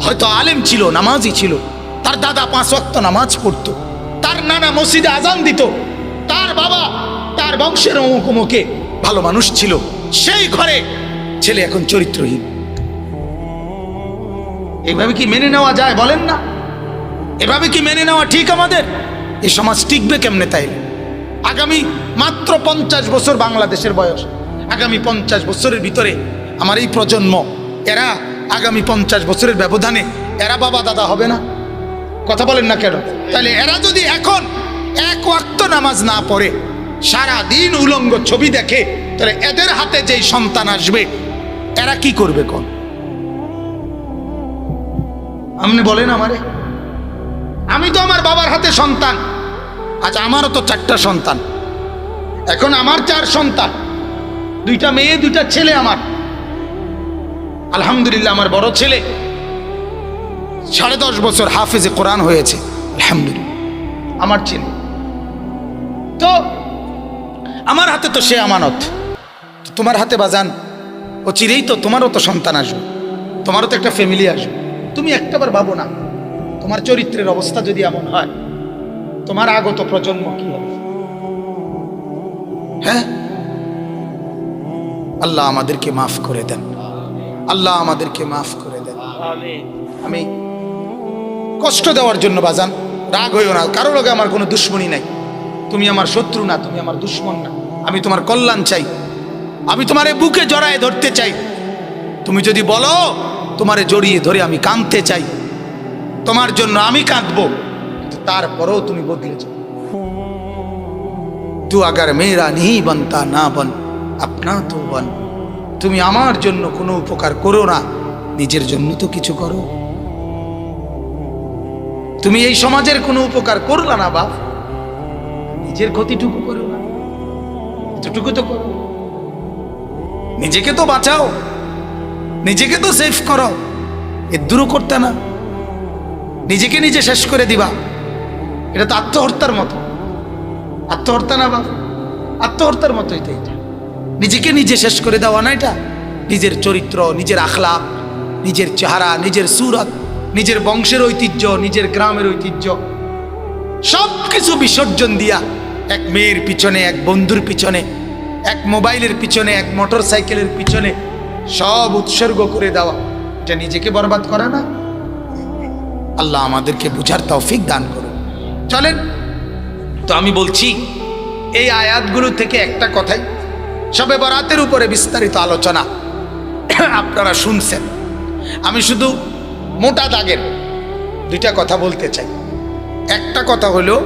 হয়তো আলেম ছিল, নামাজি ছিল, তার দাদা 5 ওয়াক্ত নামাজ পড়তো, তার নানা মসজিদে আজান দিত, তার বাবা তার বংশের অমুকে ভালো মানুষ ছিল, সেই ঘরে ছেলে এখন চরিত্রহীন। এভাবে কি মেনে নেওয়া যায় বলেন না? এভাবে কি মেনে নেওয়া ঠিক? আমাদের এই সমাজ টিকবে কেমনে? তাইলে আগামী মাত্র 50 বছর বাংলাদেশের বয়স, আগামী 50 বছরের ভিতরে আমার এই প্রজন্ম, এরা আগামী 50 বছরের ব্যবধানে এরা বাবা দাদা হবে না? কথা বলেন না কেন? তাহলে এরা যদি এখন 1 ওয়াক্ত নামাজ না পড়ে, সারা দিন উলঙ্গ ছবি দেখে, তাহলে এদের হাতে যেই সন্তান আসবে এরা কি করবে? কোন আপনি বলেন আমারে? আমি তো আমার বাবার হাতে সন্তান, আজ আমারও তো 4টা সন্তান, এখন আমার 4 সন্তান, 2টা মেয়ে 2টা ছেলে আমার। আলহামদুলিল্লাহ আমার বড় ছেলে 10.5 বছর হাফেজে কোরআন হয়েছে, আলহামদুলিল্লাহ আমার ছেলে। তো আমার হাতে তো সে আমানত, তোমার হাতে বাজান ও চিরেই তো তোমারও তো সন্তান আসবে, তোমারও তো একটা ফ্যামিলি আসবে। তুমি একটাবার ভাবো না, তোমার চরিত্রের অবস্থা যদি এমন হয়, তোমার আগত প্রজন্ম কি হবে? হ্যাঁ, আল্লাহ আমাদেরকে মাফ করে দেন, আল্লাহ আমাদেরকে মাফ করে দেন। আমি কষ্ট দেওয়ার জন্য বাজান রাগ হইও না, কারো লগে আমার কোনো দুশ্মনী নাই, তুমি আমার শত্রু না, তুমি আমার দুশ্মন না, আমি তোমার কল্যাণ চাই, আমি তোমারে বুকে জড়ায় ধরতে চাই। তুমি যদি বলো তোমারে জড়িয়ে ধরে আমি কাঁদতে চাই, তোমার জন্য আমি কাঁদবো, তারপরেও তুমি বদলে যাও। তু আগার মেরা নেই বনতা না বন আপনা তো বন, তুমি আমার জন্য কোনো উপকার করো না, নিজের জন্য তো কিছু করো। তুমি এই সমাজের কোনো উপকার করলা না বাপ, নিজের ক্ষতিটুকু করো না, এতটুকু তো করো। নিজেকে তো বাঁচাও, নিজেকে তো সেভ করো, এর দূরও করতে না, নিজেকে নিজে শেষ করে দিবা, এটা তো আত্মহত্যার মতো। আত্মহত্যা না বাপ, আত্মহত্যার মতোই তো এটা, নিজেকে নিজে শেষ করে দেওয়া না এটা। নিজের চরিত্র, নিজের আখলাক, নিজের চেহারা, নিজের সুরত, নিজের বংশের ঐতিহ্য, নিজের গ্রামের ঐতিহ্য সব কিছু বিসর্জন দিয়া এক মেয়ের পিছনে, এক বন্ধুর পিছনে, এক মোবাইলের পিছনে, এক মোটর সাইকেলের পিছনে সব উৎসর্গ করে দেওয়া, এটা নিজেকে বরবাদ করা না? আল্লাহ আমাদেরকে বুঝার তৌফিক দান করুন। চলেন তো আমি বলছি এই আয়াতগুলো থেকে একটা কথাই, শবে বরাতের উপরে বিস্তারিত আলোচনা আপনারা শুনছেন। আমি শুধু মোটা দাগের দুইটা কথা বলতে চাই। একটা কথা হলো,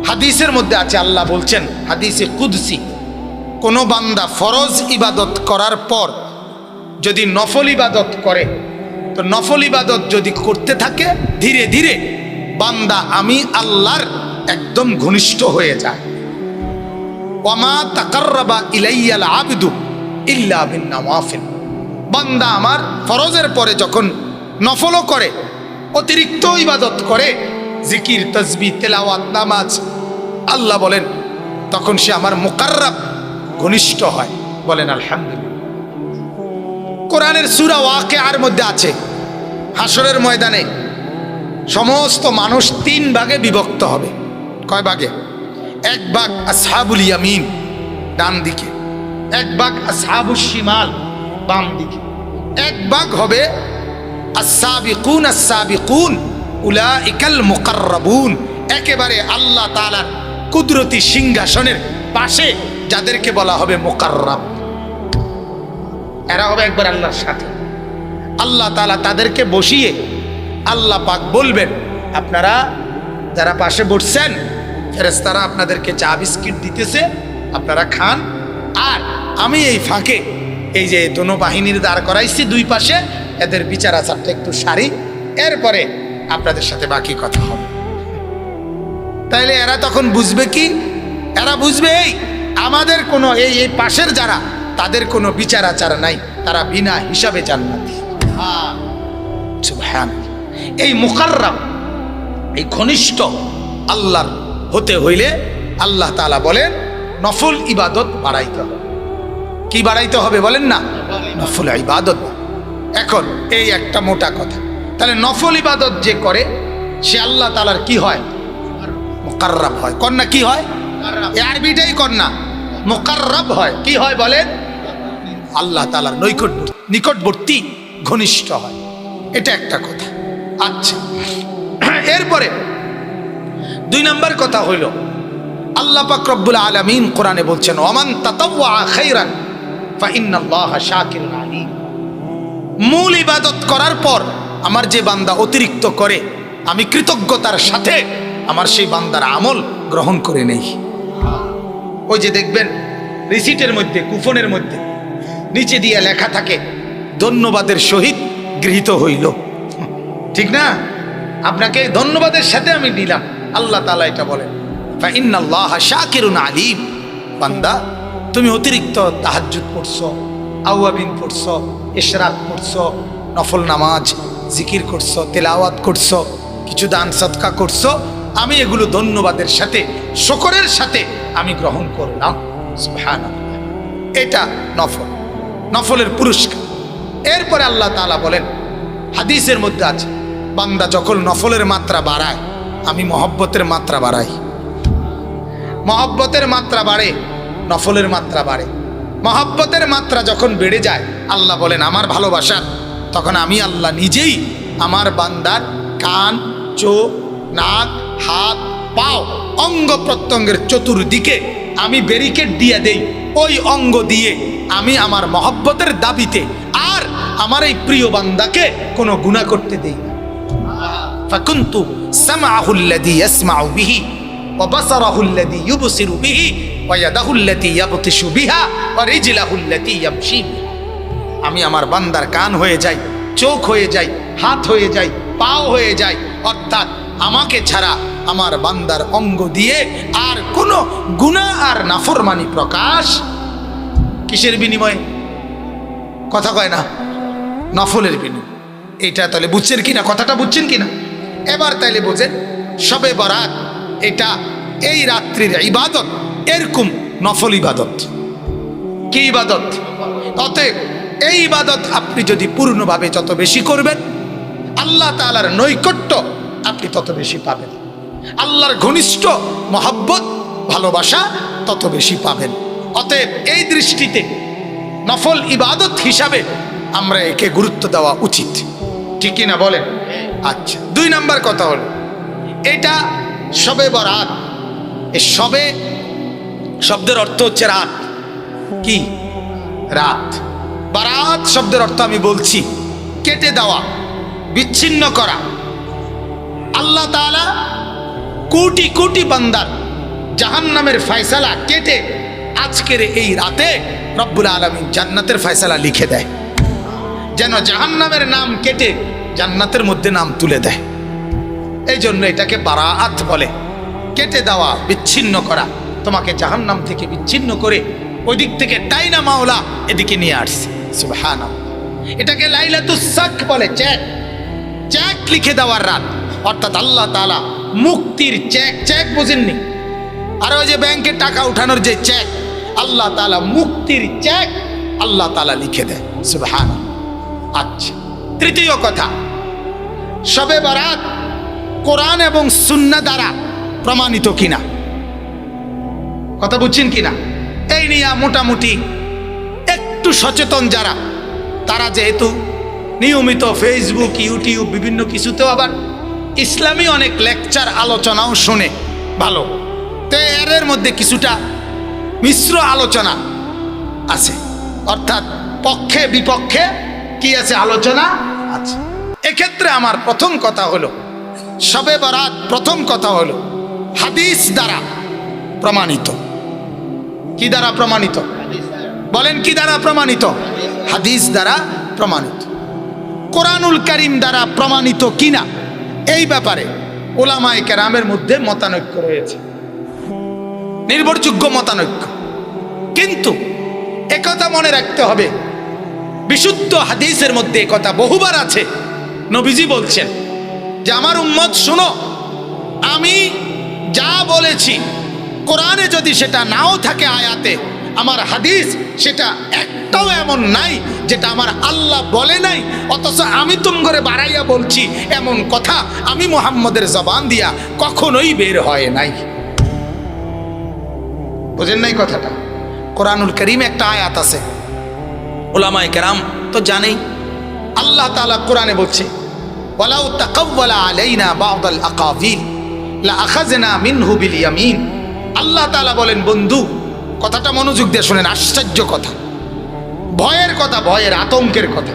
হাদিসের মধ্যে আছে, আল্লাহ বলছেন হাদিসে কুদসি, কোনো বান্দা ফরজ ইবাদত করার পর যদি নফল ইবাদত করে, তো নফল ইবাদত যদি করতে থাকে ধীরে ধীরে বান্দা আমি আল্লাহর একদম ঘনিষ্ঠ হয়ে যায়। ওয়ামা তাকাররাবা ইলাইয়াল আবদু ইল্লা বিন্নাওয়াফিল, বান্দা আমার ফরজের পরে যখন নফলও করে, অতিরিক্ত ইবাদত করে, জিকির তাসবিহ তেলাওয়াত নামাজ, আল্লাহ বলেন তখন সে আমার মুকাররাব ঘনিষ্ঠ হয়। বলেন আলহামদুলিল্লাহ। কোরআনের সূরা ওয়াকিয়ার মধ্যে আছে, হাসরের ময়দানে সমস্ত মানুষ 3 ভাগে বিভক্ত হবে। কয় ভাগে? এক ভাগ আসহাবুল ইয়ামিন ডান দিকে, এক ভাগ আসহাবুশ শিমাল বাম দিকে, এক ভাগ হবে আস-সাবিকুন আস-সাবিকুন উলাইকাল মুকাররাবুন, একেবারে আল্লাহ তাআলার কুদরতি সিংহাসনের পাশে যাদেরকে বলা হবে মুকাররাব, এরা হবে একবার আল্লাহর সাথে। আল্লাহ তাআলা তাদেরকে বসিয়ে আল্লাহ পাক বলবেন, আপনারা যারা পাশে বসছেন, ফেরেশতারা আপনাদেরকে চা বিস্কিট দিতেছে, আপনারা খান, আর আমি এই ফাঁকে এই যে দোনো বাহিনীর দাঁড় করাইছি দুই পাশে, এদের বিচার আচারটা একটু সারি, এরপরে আপনাদের সাথে বাকি কথা হবে। তাইলে এরা তখন বুঝবে কি? এরা বুঝবে এই আমাদের কোনো এই পাশের যারা, তাদের কোনো বিচার আচার নাই, তারা বিনা হিসাবে জান্নাতি। সুবহানাল্লাহ। এই মুকাররাব, এই ঘনিষ্ঠ আল্লাহর হতে হইলে আল্লাহ তাআলা বলেন নফল ইবাদত বাড়াইতে হবে। কি বাড়াইতে হবে বলেন না? নফল ইবাদত। এখন এই একটা মোটা কথা, তাহলে নফল ইবাদত যে করে সে আল্লাহ তাআলার কি হয়? মুকাররাব হয়। কন্যা কি হয়? আরবিটাই কন্যা মুকাররাব হয়। কি হয় বলেন? আল্লাহ তাআলার নিকটবর্তী ঘনিষ্ঠ হয়। এটা একটা কথা। আচ্ছা, এরপরে 2 নম্বর কথা হইল, আল্লাহ পাক রব্বুল আলামিন কোরআনে বলছেন ওয়ামান তাতাওয়া খাইরান ফাইন্নাল্লাহা শাকিরুন আলীম। মূল ইবাদত করার পর আমার যে বান্দা অতিরিক্ত করে, আমি কৃতজ্ঞতার সাথে আমার সেই বান্দার আমল গ্রহণ করে নেই। ওই যে দেখবেন রিসিটের মধ্যে, কুপনের মধ্যে নিচে দিয়ে লেখা থাকে ধন্যবাদের সহিত গৃহীত হইল, ঠিক না? আপনাকে ধন্যবাদের সাথে আমি দিলাম। আল্লাহ তাআলা এটা বলেন ফাইন্নাল্লাহা শাকিরুন আলীম। বান্দা তুমি অতিরিক্ত তাহাজ্জুদ পড়ছো, আওয়াবিন পড়ছো, ইশরাক পড়ছো, নফল নামাজ জিকির করছো, তেলাওয়াত করছো, কিছু দান সদকা করছো, আমি এগুলো ধন্যবাদের সাথে শুকরের সাথে আমি গ্রহণ করলাম। সুবহানাল্লাহ। এটা নফল, নফলের পুরস্কার। এরপরে আল্লাহ তাআলা বলেন, হাদিসের মধ্যে আছে, বান্দা যখন নফলের মাত্রা বাড়ায় আমি মহব্বতের মাত্রা বাড়াই। মহব্বতের মাত্রা বাড়ে, নফলের মাত্রা বাড়ে। মহব্বতের মাত্রা যখন বেড়ে যায়, আল্লাহ বলেন আমার ভালোবাসার, তখন আমি আল্লাহ নিজেই আমার বান্দার কান, চোখ, নাক, হাত, পাও, অঙ্গ প্রত্যঙ্গের চতুর্দিকে আমি ব্যারিকেড দিয়ে দেই। ওই অঙ্গ দিয়ে আমি আমার মহব্বতের দাবিতে আর আমার এই প্রিয় বান্দাকে কোনো গুনাহ করতে দেই না। ফাকুনতু সামআহুল্লাযী ইয়াসমাউ বিহি ওয়া বাসারাহুল্লাযী ইউবসিরু বিহি ওয়া ইয়াদাহুল্লাতী ইয়াবতিশু বিহা ওয়া রিজলাহুল্লাতী ইয়ামশি বিহা। আমি আমার বান্দার কান হয়ে যাই, চোখ হয়ে যাই, হাত হয়ে যাই, পাও হয়ে যাই, অর্থাৎ আমাকে ছাড়া আমার বান্দার অঙ্গ দিয়ে আর কোনো গুনাহ আর নাফরমানি প্রকাশ কিসের বিনিময়ে? কথা কয় না, নফলের বিনিময়ে। এটা তাহলে বুঝছেন কিনা? কথাটা বুঝছেন কিনা? এবার তাইলে বোঝেন শবে বরাত এটা এই রাত্রির ইবাদত, এরকম নফল ইবাদত। কি ইবাদত? অতএব এই ইবাদত আপনি যদি পূর্ণভাবে যত বেশি করবেন, আল্লাহ তাআলার নৈকট্য আপনি তত বেশি পাবেন, আল্লাহর ঘনিষ্ঠ মহব্বত ভালোবাসা তত বেশি পাবেন। অতএব এই দৃষ্টিতে নফল ইবাদত হিসাবে আমরা একে গুরুত্ব দেওয়া উচিত, ঠিক কিনা বলেন? আচ্ছা, 2 নম্বর কথা হলো, এটা শবে বরাত এই সবে শব্দের অর্থ হচ্ছে রাত। কি? রাত। বারাত শব্দের অর্থ আমি বলছি, কেটে দেওয়া, বিচ্ছিন্ন করা। আল্লাহ তাআলা কোটি কোটি বান্দার জাহান্নামের ফয়সালা কেটে আজকের এই রাতে রব্বুল আলামিন জান্নাতের ফয়সালা লিখে দেয়, যেন জাহান্নামের নাম কেটে জান্নাতের মধ্যে নাম তুলে দেয়। এই জন্য এটাকে বারাআত বলে, কেটে দেওয়া, বিচ্ছিন্ন করা। তোমাকে জাহান্নাম থেকে বিচ্ছিন্ন করে ওই দিক থেকে টাইনা মাওলা এদিকে নিয়ে আসছে। সুবহানাল্লাহ। এটাকে লাইলাতুস সাক বলে, চেক, চেক লিখে দেওয়ার রাত। অর্থাৎ আল্লাহ তাআলা মুক্তির চেক, চেক বুঝেননি? আর ওই যে ব্যাংকে টাকা উঠানোর যে চেক, আল্লাহ তাআলা মুক্তির চেক আল্লাহ তাআলা লিখে দেয়। সুবহানাল্লাহ। আচ্ছা, তৃতীয় কথা, শবে বারাত কোরআন এবং সুন্নাহ দ্বারা প্রমাণিত কিনা, কথা বুঝছেন কিনা? এই নিয়ে মোটামুটি একটু সচেতন যারা, তারা যেহেতু নিয়মিত ফেসবুক, ইউটিউব বিভিন্ন কিছুতেও আবার ইসলামী অনেক লেকচার আলোচনাও শোনে, ভালো। তো এর মধ্যে কিছুটা মিশ্র আলোচনা আছে, অর্থাৎ পক্ষে বিপক্ষে কি আছে, আলোচনা আছে। এক্ষেত্রে আমার প্রথম কথা হলো, শবে বারাত প্রথম কথা হলো হাদিস দ্বারা প্রমাণিত। কি দ্বারা প্রমাণিত? বলেন, কি দ্বারা প্রমাণিত? হাদিস দ্বারা প্রমাণিত। কোরআনুল কারীম দ্বারা প্রমাণিত কিনা এই ব্যাপারে উলামায়ে কেরামের মধ্যে মতানৈক্য রয়েছে, নির্ভরযোগ্য মতানৈক্য। কিন্তু একথা মনে রাখতে হবে, বিশুদ্ধ হাদিসের মধ্যে একথা বহুবার আছে। নবীজি বলছেন যে আমার উম্মত শুনো, আমি যা বলেছি কোরআনে যদি সেটা নাও থাকে আয়াতে, আমার হাদিস সেটা একটাও এমন নাই যেটা আমার আল্লাহ বলে নাই, অথচ আমি তুম করে বাড়াইয়া বলছি, এমন কথা আমি মুহাম্মদের জবান দিয়া কখনোই বের হয় নাই। বুঝেন নাই কথাটা? কোরআনুল কারীম একটা আয়াত আছে, উলামায়ে কেরাম তো জানেই, আল্লাহ তাআলা কোরআনে বলছে, ওয়ালাউ তাকাওয়ালা আলাইনা বা'দাল আকাবিল লা আখাযনা মিনহু বিল ইয়ামিন। আল্লাহ তাআলা বলেন, বন্ধু কথাটা মনোযোগ দিয়ে শুনেন, আশ্চর্য কথা, ভয়ের কথা, ভয়ের আতঙ্কের কথা।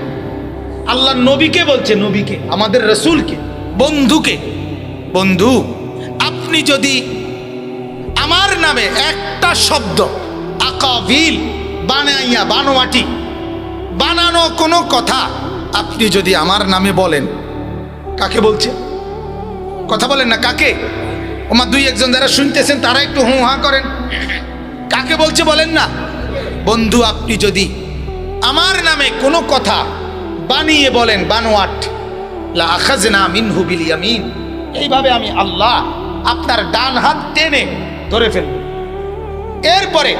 আল্লাহ নবীকে বলছে, নবীকে, আমাদের রাসূলকে, বন্ধুকে, বন্ধু আপনি যদি আমার নামে একটা শব্দ আকাবিল বানাইয়া, বানোয়াটি বানানো কোনো কথা আপনি যদি আমার নামে বলেন, কাকে বলছে? কথা বলেন না, কাকে? আমার দুই একজন যারা শুনতেছেন তারা একটু হুঁ হা করেন। কাকে বলছে বলেন না? বন্ধু আপনি যদি আমার নামে কোনো কথা বানিয়ে বলেন, বানোয়াট, লা আখাযনা মিনহু বিল ইয়ামিন, এইভাবে আমি আল্লাহ আপনার ডান হাত টেনে ধরে ফেলব। এরপরে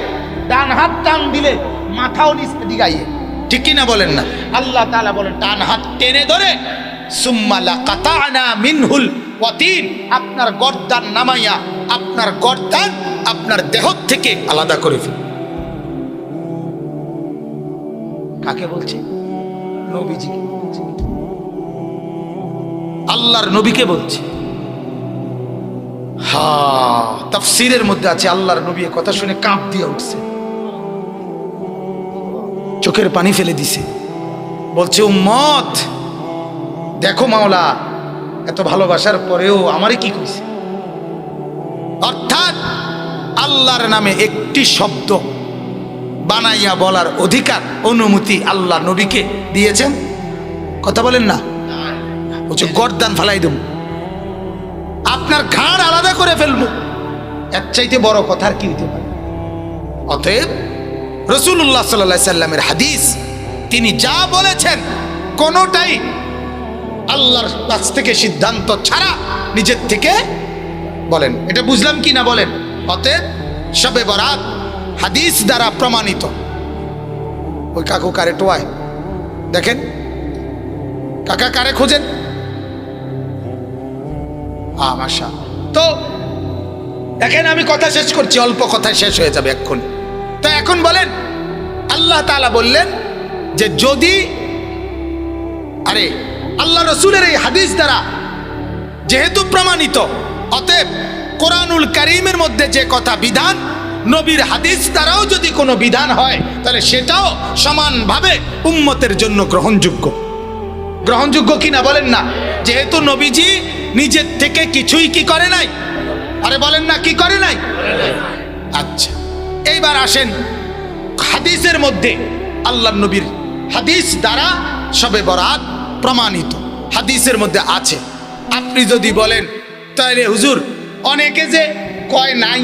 ডান হাত টান দিলে মাথাও নিচে দিগাইয়ে, ঠিক কিনা বলেন না? আল্লাহ তাআলা বলেন ডান হাত টেনে ধরে সুম্মা লাকাতানা মিনহুল ওয়াতিন, আপনার গর্দান নামাইয়া, আপনার গর্দান আপনার দেহ থেকে আলাদা করে ফেল। কাকে বলছে? নবীজিকে বলছে, আল্লাহর নবীকে বলছে। হ্যাঁ, তাফসীরের মধ্যে আছে আল্লাহর নবী কথা শুনে কাঁপ দিয়ে উঠছে, চোখের পানি ফেলে দিছে, বলছে উম্মত দেখো মাওলা এত ভালোবাসার পরেও আমারে কি কইছে। অর্থাৎ আল্লাহর নামে একটি শব্দ বানাইয়া বলার অধিকার, অনুমতি আল্লাহ নবীকে দিয়েছেন। কথা বলেন না? বলছে গর্দান ফালাই দেব, আপনার ঘাড় আলাদা করে ফেলবো, এর চাইতে বড় কথা আর কি হতে পারে? অতএব রাসূলুল্লাহ সাল্লাল্লাহু আলাইহি সাল্লামের হাদিস, তিনি যা বলেছেন কোনোটাই আল্লাহর কাছ থেকে সিদ্ধান্ত ছাড়া নিজের থেকে বলেন। এটা বুঝলাম কি না বলেন? অতএব শবে বরাত হাদিস দ্বারা প্রমাণিত। ওই কাকু কারে টোয়ায় দেখেন, কাকা কারে খোঁজেন? মাশা। তো দেখেন আমি কথা শেষ করছি, অল্প কথায় শেষ হয়ে যাবে এক্ষুনি। তো এখন বলেন, আল্লাহ তাআলা বললেন যে যদি, আরে আল্লাহ রসুলের এই হাদিস দ্বারা যেহেতু প্রমাণিত, অতএব কোরআনুল কারীমের মধ্যে যে কথা বিধান, নবীর হাদিস দ্বারাও যদি কোনো বিধান হয় তাহলে সেটাও সমানভাবে উম্মতের জন্য গ্রহণযোগ্য। গ্রহণযোগ্য কিনা বলেন না? যেহেতু নবীজি নিজের থেকে কিছুই কি করে নাই, আরে বলেন না কি করে নাই। আচ্ছা, এইবার আসেন হাদিসের মধ্যে, আল্লাহ নবীর হাদিস দ্বারা শবে বরাত প্রমাণিত, হাদিসের মধ্যে আছে। আপনি যদি বলেন তাহলে হুজুর অনেকে যে কয় নাই,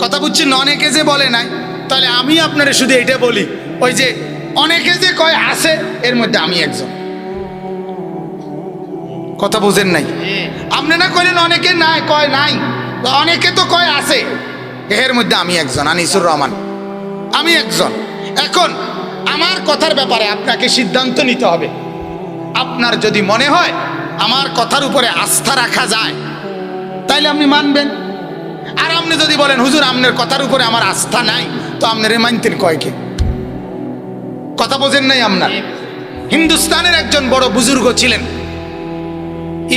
কথা বুঝছেন, অনেকে যে বলে নাই, তাহলে আমি আপনারা শুধু এটা বলি, ওই যে অনেকে যে কয় আছে এর মধ্যে আমি একজন। কথা বুঝেন নাই? আপনি না কইলেন অনেকে নাই, কয় নাই, অনেকে তো কয় আছে, এর মধ্যে আমি একজন, আনিসুর রহমান, আমি একজন। এখন আমার কথার ব্যাপারে আপনাকে সিদ্ধান্ত নিতে হবে। আপনার যদি মনে হয় আমার কথার উপরে আস্থা রাখা যায় তাইলে আপনি মানবেন, আর আপনি যদি বলেন হুজুর আপনার কথার উপরে আমার আস্থা নাই, তো আপনারে মানতেন কয়কে? কথা বোঝেন নাই আপনার? হিন্দুস্তানের একজন বড় বুজুর্গ ছিলেন,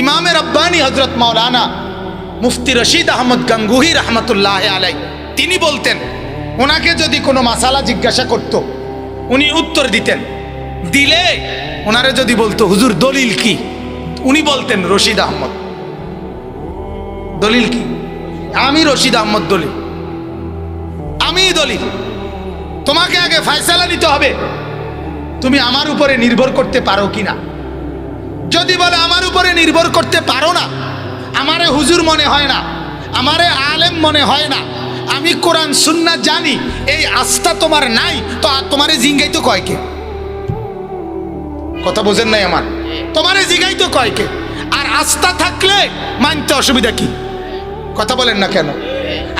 ইমামে রব্বানি হযরত মাওলানা মুফতি রশিদ আহমদ গাঙ্গুহি রহমতুল্লাহ আলাই। তিনি বলতেন ওনাকে যদি কোনো মাসালা জিজ্ঞাসা করত উনি উত্তর দিতেন, দিলে ওনারে যদি বলতো হুজুর দলিল কি, উনি বলতেন রশিদ আহমদ। দলিল কি? আমি রশিদ আহমদ দলিল, আমি দলিল। তোমাকে আগে ফয়সালা নিতে হবে তুমি আমার উপরে নির্ভর করতে পারো কিনা। যদি বলে আমার উপরে নির্ভর করতে পারো না, আমারে হুজুর মনে হয় না, আমারে আলেম মনে হয় না, আমি কোরআন সুন্নাহ জানি, এই আস্থা তোমার নাই, তো তোমারে জিঙ্গাই তো কয়কে? কথা বোঝেন নাই আমার? তোমারে জিগাই তো কয়কে? আর আস্থা থাকলে মানতে অসুবিধা কি? কথা বলেন না কেন?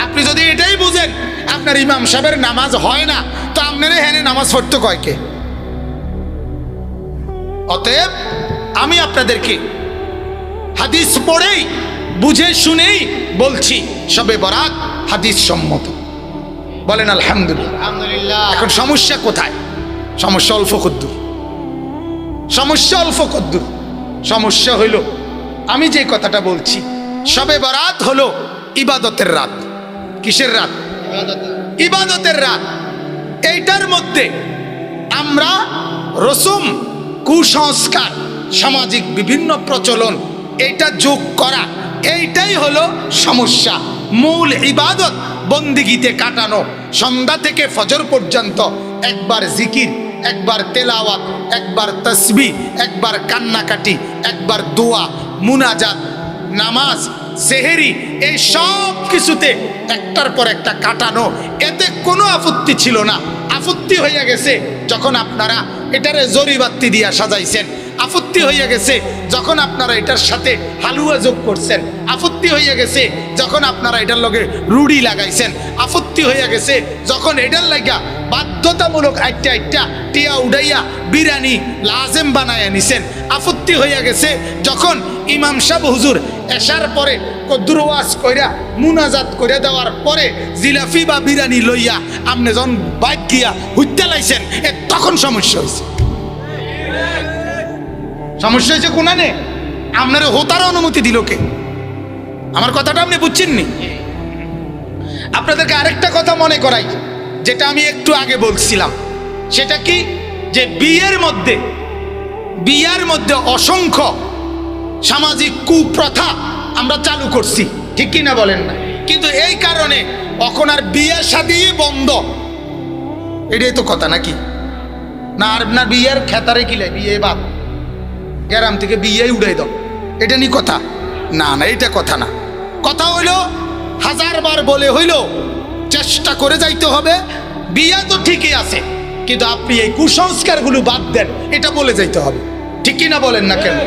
আপনি যদি এটাই বুঝেন আপনার ইমাম সাহেবের নামাজ হয় না, তো আপনারে হেনে নামাজ পড়তে কয়কে? অতএব আমি আপনাদেরকে হাদিস পড়েই বুঝে শুনেই বলছি শবে বরাত হাদিস সম্মত। বলেন আলহামদুলিল্লাহ। এখন সমস্যা কোথায়? সমস্যা অল্প কদ্দুর, সমস্যা অল্প কদ্দুর। সমস্যা হইল আমি যে কথাটা বলছি, শবে বরাত হলো ইবাদতের রাত। কিসের রাত? ইবাদতের রাত। এইটার মধ্যে আমরা রসুম, কুসংস্কার, সামাজিক বিভিন্ন প্রচলন এটা যোগ করা, এইটাই হলো সমস্যা। মূল ইবাদত বন্দিগিতে কাটানো, সন্ধ্যা থেকে ফজর পর্যন্ত একবার জিকির, একবার তেলাওয়াত, একবার তসবিহ, একবার কান্নাকাটি, একবার দোয়া, মুনাজাত, নামাজ, সেহেরি, এই সব কিছুতে একটার পর একটা কাটানো, এতে কোনো আপত্তি ছিল না। আপত্তি হইয়া গেছে যখন আপনারা এটারে জরিবাতি দিয়া সাজাইছেন, আপত্তি হইয়া গেছে যখন আপনারা এটার সাথে হালুয়া যোগ করছেন, আপত্তি হইয়া গেছে যখন আপনারা এটার লগে রুড়ি লাগাইছেন, আপত্তি হইয়া গেছে যখন এটার লাগা বাধ্যতামূলক আইটা আইটা টিয়া উড়াইয়া বিরিয়ানি লাজেম বানাইয়া নিছেন, আপত্তি হইয়া গেছে যখন ইমাম সাহেব হুজুর এশার পরে কদ্রুয়াজ কইরা মুনাজাত করে দেওয়ার পরে জিলাফি বা বিরিয়ানি লইয়া আপনি যখন বাইক গিয়া হুইতে লাইছেন, তখন সমস্যা হয়েছে। সমস্যা হয়েছে কোনানে? আপনারা হোতার অনুমতি দিল কে? আমার কথাটা আপনি বুঝছেননি? আপনাদেরকে আরেকটা কথা মনে করাই, যেটা আমি একটু আগে বলছিলাম। সেটা কি? যে বিয়ের মধ্যে অসংখ্য সামাজিক কুপ্রথা আমরা চালু করছি, ঠিক কিনা বলেন না? কিন্তু এই কারণে এখন আর বিয়ে শাদী বন্ধ, এটাই তো কথা নাকি? না আর না বিয়ের খেতারে কিলাই বিয়ে বাদ, গ্রাম থেকে বিয়ে উড়াই দাও, এটা নি কথা না? না, এটা কথা না। কথা হইল হাজারবার বলে হইল চেষ্টা করে যাইতে হবে। বিয়ে তো ঠিকই আছে, কিন্তু আপনি এই কুসংস্কারগুলো বাদ দেন, এটা বলে যাইতে হবে, ঠিক কিনা বলেন না কেন?